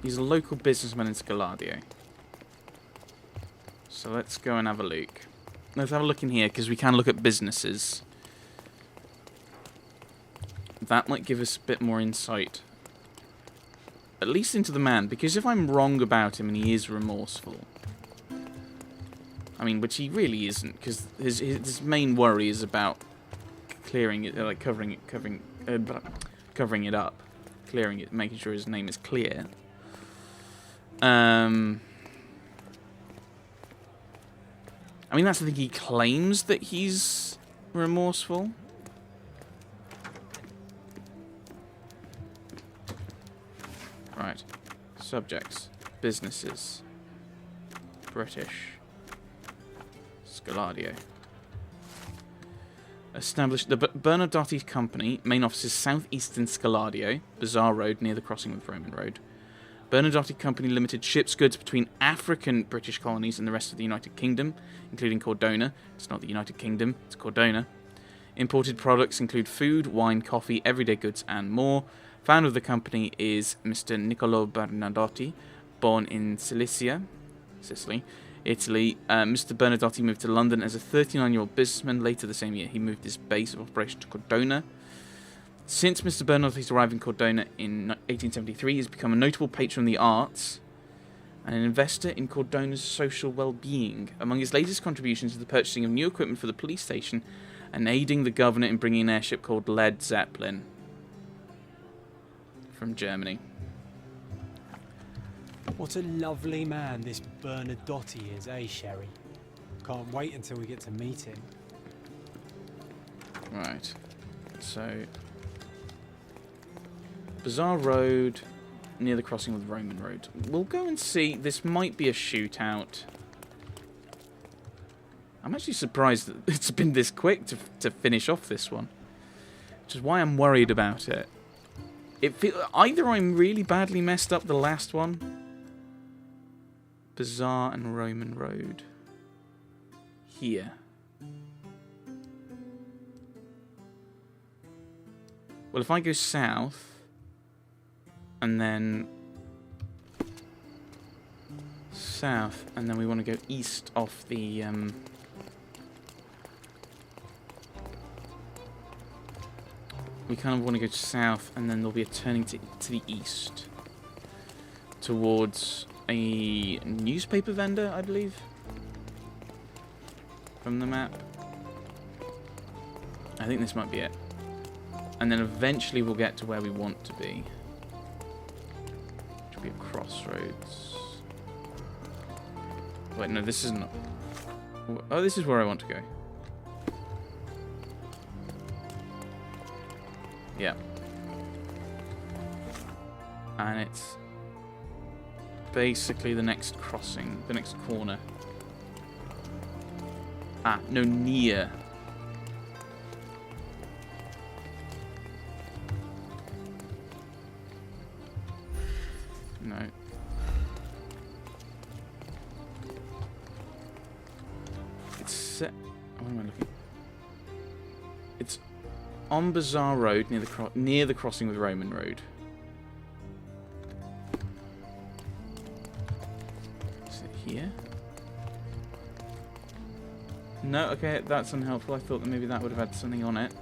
He's a local businessman in Scaladio. So let's go and have a look. Let's have a look in here, because we can look at businesses. That might give us a bit more insight. At least into the man, because if I'm wrong about him and he is remorseful... I mean, which he really isn't, because his main worry is about clearing it, like covering it up. Clearing it, making sure his name is clear. I mean, that's the thing, he claims that he's remorseful. Right. Subjects. Businesses. British. Scaladio. Established the Bernadotti Company, main office is southeastern Scaladio, Bazaar Road near the crossing with Roman Road. Bernadotti Company Limited ships goods between African British colonies and the rest of the United Kingdom, including Cordona. It's not the United Kingdom, it's Cordona. Imported products include food, wine, coffee, everyday goods, and more. Founder of the company is Mr. Niccolo Bernadotti, born in Sicily, Italy. Mr. Bernadotti moved to London as a 39-year-old businessman. Later the same year, he moved his base of operation to Cordona. Since Mr. Bernadotti's arrival in Cordona in 1873, he has become a notable patron of the arts and an investor in Cordona's social well-being. Among his latest contributions is the purchasing of new equipment for the police station and aiding the governor in bringing an airship called Led Zeppelin from Germany. What a lovely man this Bernadotti is, eh, Sherry? Can't wait until we get to meet him. Right. So... Bazaar Road, near the crossing with Roman Road. We'll go and see. This might be a shootout. I'm actually surprised that it's been this quick to finish off this one. Which is why I'm worried about it. Either I'm really badly messed up the last one. Bazaar and Roman Road. Here. Well, if I go south... and then south, and then we want to go east off the we kind of want to go south, and then there'll be a turning to the east towards a newspaper vendor, I believe, from the map. I think this might be it, and then eventually we'll get to where we want to be. Be a crossroads. Wait, no, this isn't. Oh, this is where I want to go. Yeah. And it's basically the next crossing, the next corner. Ah, no, near. No. It's set. Where am I looking? It's on Bazaar Road near the crossing with Roman Road. Is it here? No. Okay, that's unhelpful. I thought that maybe that would have had something on it.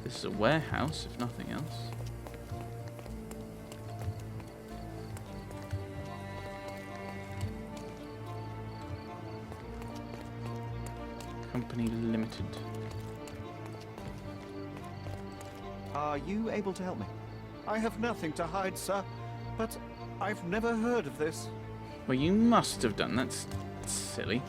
This is a warehouse, if nothing else. Company Limited. Are you able to help me? I have nothing to hide, sir, but I've never heard of this. Well, you must have done. That's silly.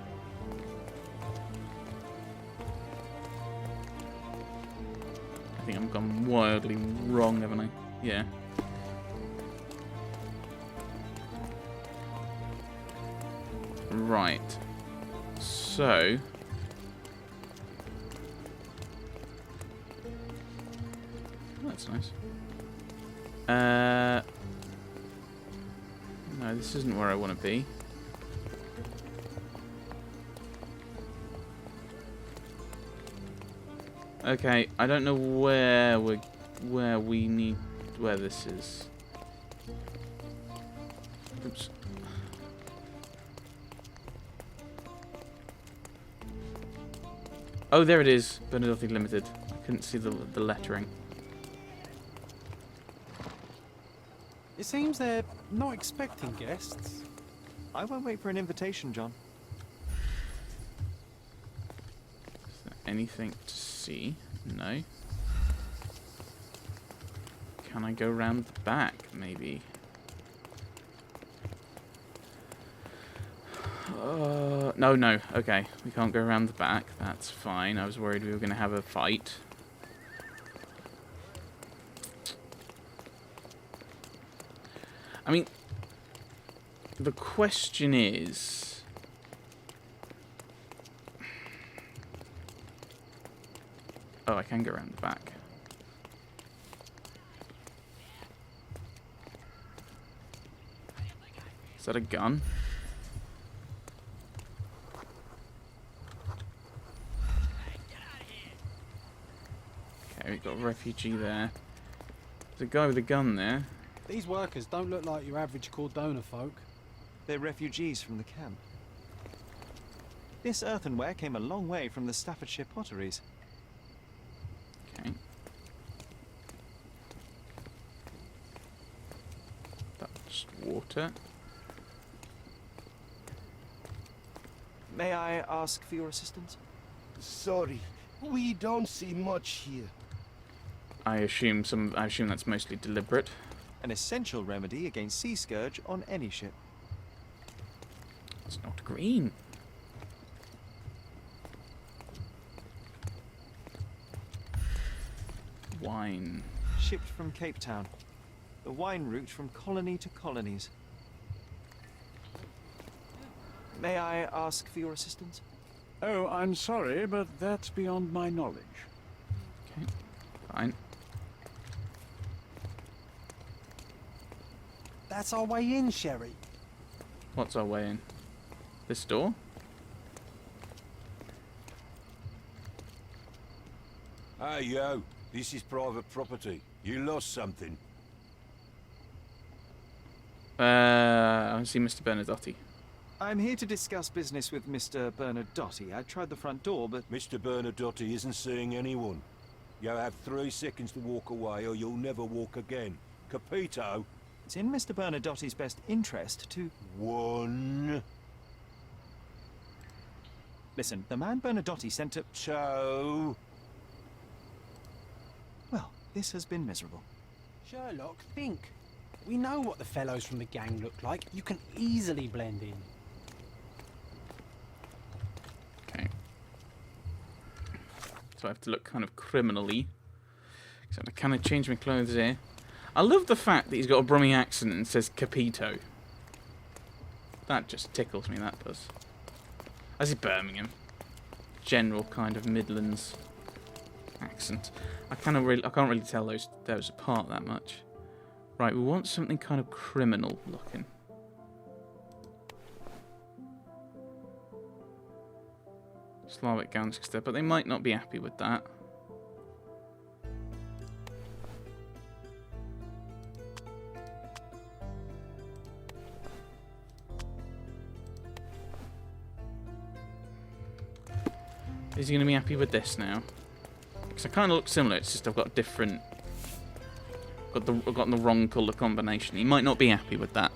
I think I've gone wildly wrong, haven't I? Yeah. Right. So... that's nice. No, this isn't where I want to be. Okay, I don't know where this is. Oops. Oh, there it is. Bernadotte Limited. I couldn't see the lettering. It seems they're not expecting guests. I won't wait for an invitation, John. Is there anything to see? No. Can I go round the back, maybe? No. Okay, we can't go around the back. That's fine. I was worried we were going to have a fight. I mean, the question is... Oh, I can go around the back. Is that a gun? Okay, we've got a refugee there. There's a guy with a gun there. These workers don't look like your average Cordona folk. They're refugees from the camp. This earthenware came a long way from the Staffordshire potteries. Okay. That's just water. May I ask for your assistance? Sorry, we don't see much here. I assume that's mostly deliberate. An essential remedy against sea scourge on any ship. It's not green. Wine. Shipped from Cape Town. The wine route from colony to colonies. May I ask for your assistance? Oh, I'm sorry, but that's beyond my knowledge. Okay, fine. That's our way in, Sherry. What's our way in? This door? Hey, yo. This is private property. You lost something. I see Mr. Bernadotte. I'm here to discuss business with Mr. Bernadotte. I tried the front door, but... Mr. Bernadotte isn't seeing anyone. You have 3 seconds to walk away or you'll never walk again. Capito? It's in Mr. Bernadotte's best interest to... 1, Listen, the man Bernadotte sent to... 2... Well, this has been miserable. Sherlock, think. We know what the fellows from the gang look like. You can easily blend in. Okay. So I have to look kind of criminally. Except I kind of change my clothes here. I love the fact that he's got a Brummie accent and says Capito. That just tickles me, that does. As is Birmingham. General kind of Midlands accent. I can't really tell those apart that much. Right, we want something kind of criminal looking. Slavic gangster, but they might not be happy with that. Is he going to be happy with this now? Because I kind of look similar, it's just I've got different... I've got the wrong colour combination. He might not be happy with that.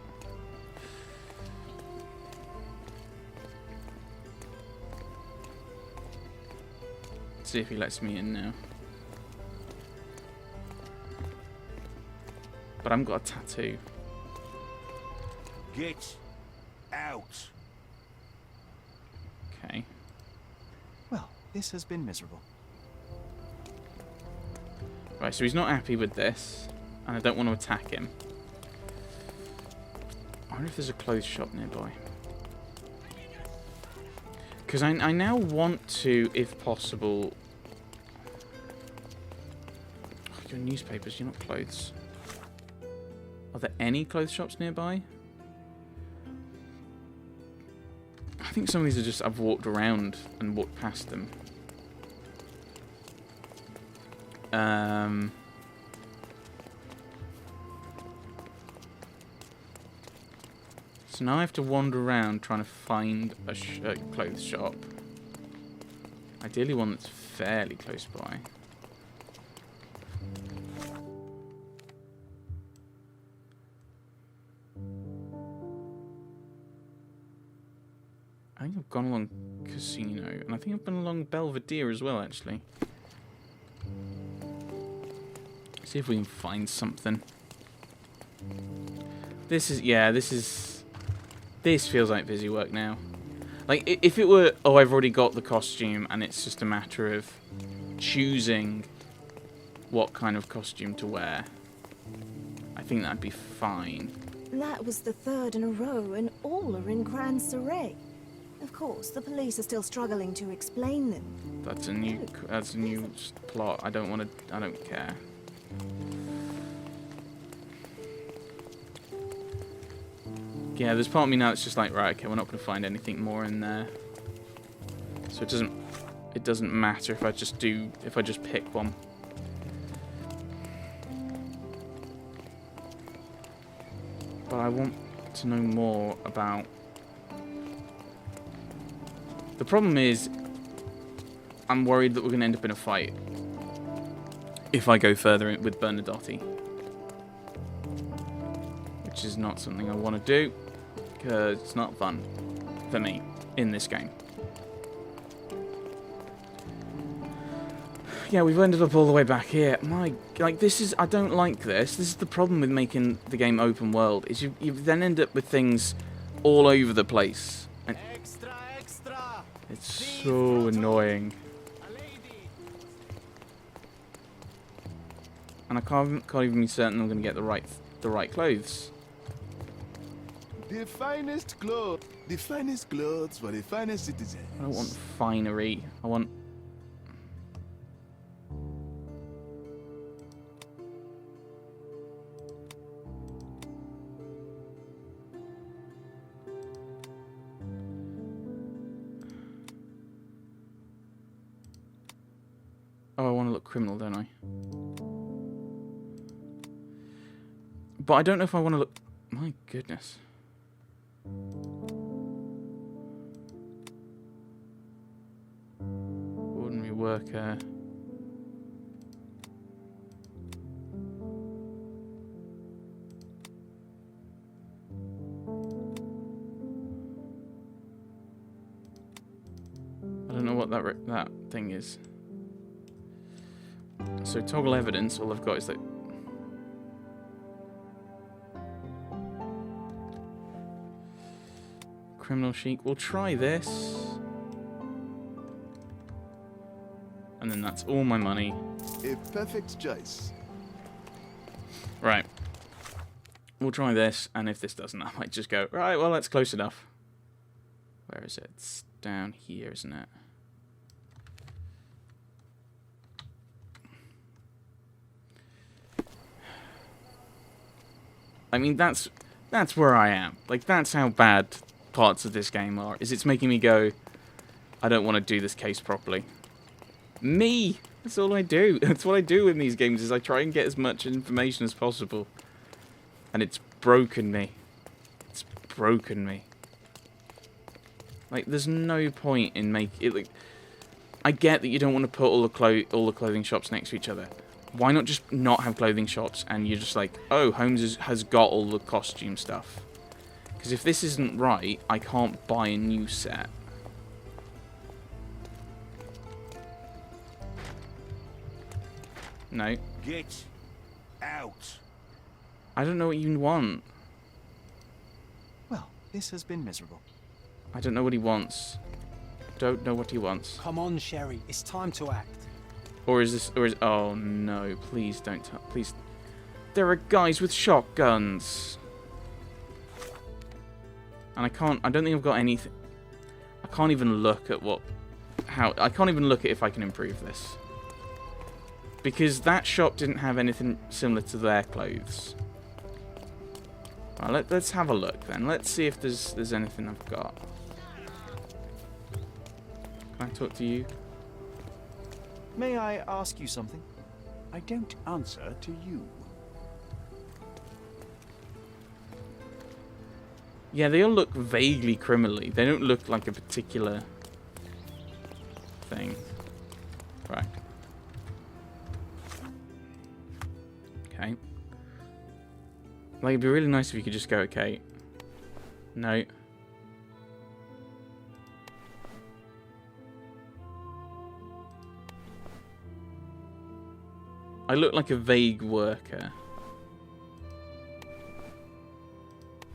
Let's see if he lets me in now. But I haven't got a tattoo. Get out. Okay. Well, this has been miserable. Right, so he's not happy with this. And I don't want to attack him. I wonder if there's a clothes shop nearby. Because I now want to, if possible... Oh, you're newspapers, you're not clothes. Are there any clothes shops nearby? I think some of these are just... I've walked around and walked past them. So now I have to wander around trying to find a clothes shop. Ideally one that's fairly close by. I think I've gone along Casino, and I think I've been along Belvedere as well, actually. See if we can find something. This feels like busy work now. Like, if it were, oh, I've already got the costume, and it's just a matter of choosing what kind of costume to wear, I think that'd be fine. That was the third in a row, and all are in grand array. Of course, the police are still struggling to explain them. That's a new plot. I don't care. Yeah, there's part of me now that's just like, right, okay, we're not going to find anything more in there. So it doesn't matter if I just pick one. But I want to know more about... The problem is, I'm worried that we're going to end up in a fight if I go further with Bernadotte. Which is not something I want to do, because it's not fun for me in this game. Yeah, we've ended up all the way back here. I don't like this. This is the problem with making the game open world, is you then end up with things all over the place. And it's so annoying. And I can't even be certain I'm going to get the right clothes. The finest clothes for the finest citizens. I don't want finery. I want... Oh, I want to look criminal, don't I? But I don't know if I want to look... My goodness. Ordinary worker. I don't know what that thing is. So toggle evidence, all I've got is like... Criminal chic. We'll try this. And then that's all my money. A perfect choice. Right. We'll try this, and if this doesn't, I might just go, right, well, that's close enough. Where is it? It's down here, isn't it? I mean, that's where I am. Like, that's how bad parts of this game are. Is it's making me go, I don't want to do this case properly. Me! That's all I do. That's what I do in these games, is I try and get as much information as possible. And it's broken me. It's broken me. Like, there's no point in making it. Like, I get that you don't want to put all the clothing shops next to each other. Why not just not have clothing shops and you're just like, oh, Holmes has got all the costume stuff. Because if this isn't right, I can't buy a new set. No. Get out. I don't know what you want. Well, this has been miserable. I don't know what he wants. Don't know what he wants. Come on, Sherry. It's time to act. Or is... Oh, no. Please don't... Please... There are guys with shotguns. And I don't think I've got anything... I can't even look at I can't even look at if I can improve this. Because that shop didn't have anything similar to their clothes. Right, let's have a look then. Let's see if there's anything I've got. Can I talk to you? May I ask you something? I don't answer to you. Yeah, they all look vaguely criminally. They don't look like a particular thing. Right. Okay. Like, it'd be really nice if you could just go, okay. No. I look like a vague worker.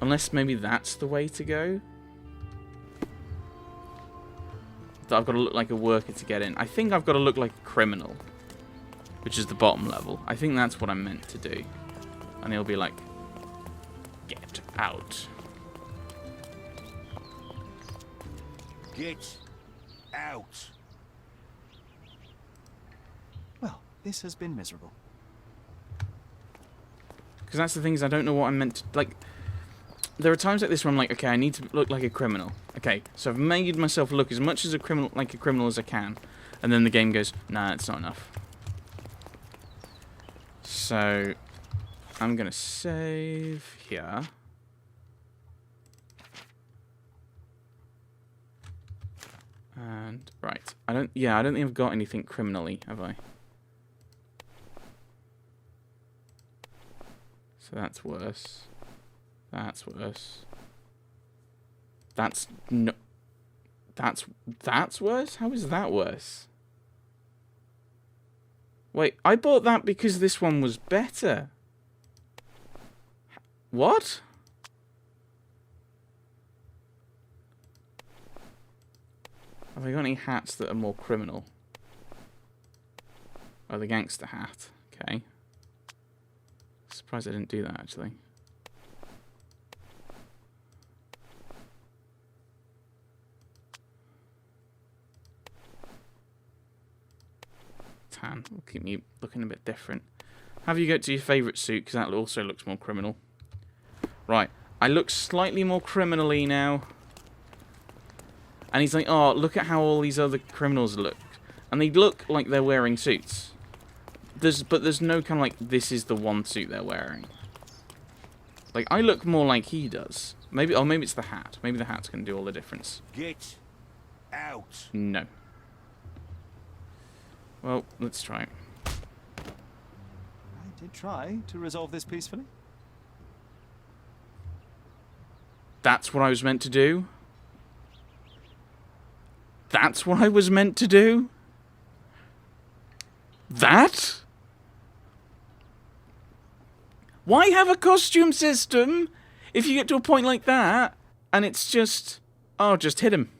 Unless maybe that's the way to go. That I've got to look like a worker to get in. I think I've got to look like a criminal. Which is the bottom level. I think that's what I'm meant to do. And he'll be like, get out. Get out. Well, this has been miserable. Because that's the thing is I don't know what I'm meant to... Like, there are times like this where I'm like, okay, I need to look like a criminal. Okay, so I've made myself look as much as a criminal, like a criminal as I can. And then the game goes, nah, it's not enough. So, I'm going to save here. And, right. I don't think I've got anything criminally, have I? So that's worse. That's worse. That's no... That's worse? How is that worse? Wait, I bought that because this one was better. What? Have I got any hats that are more criminal? Oh, the gangster hat. Okay. Surprised I didn't do that, actually. Tan will keep me looking a bit different. Have you got to your favourite suit, because that also looks more criminal. Right, I look slightly more criminally now. And he's like, oh, look at how all these other criminals look. And they look like they're wearing suits. But there's no kind of like, this is the one suit they're wearing. Like, I look more like he does. Maybe it's the hat. Maybe the hat's going to do all the difference. Get out. No. Well, let's try. I did try to resolve this peacefully. That's what I was meant to do? That's what I was meant to do? That? Why have a costume system if you get to a point like that and it's just... Oh, just hit him.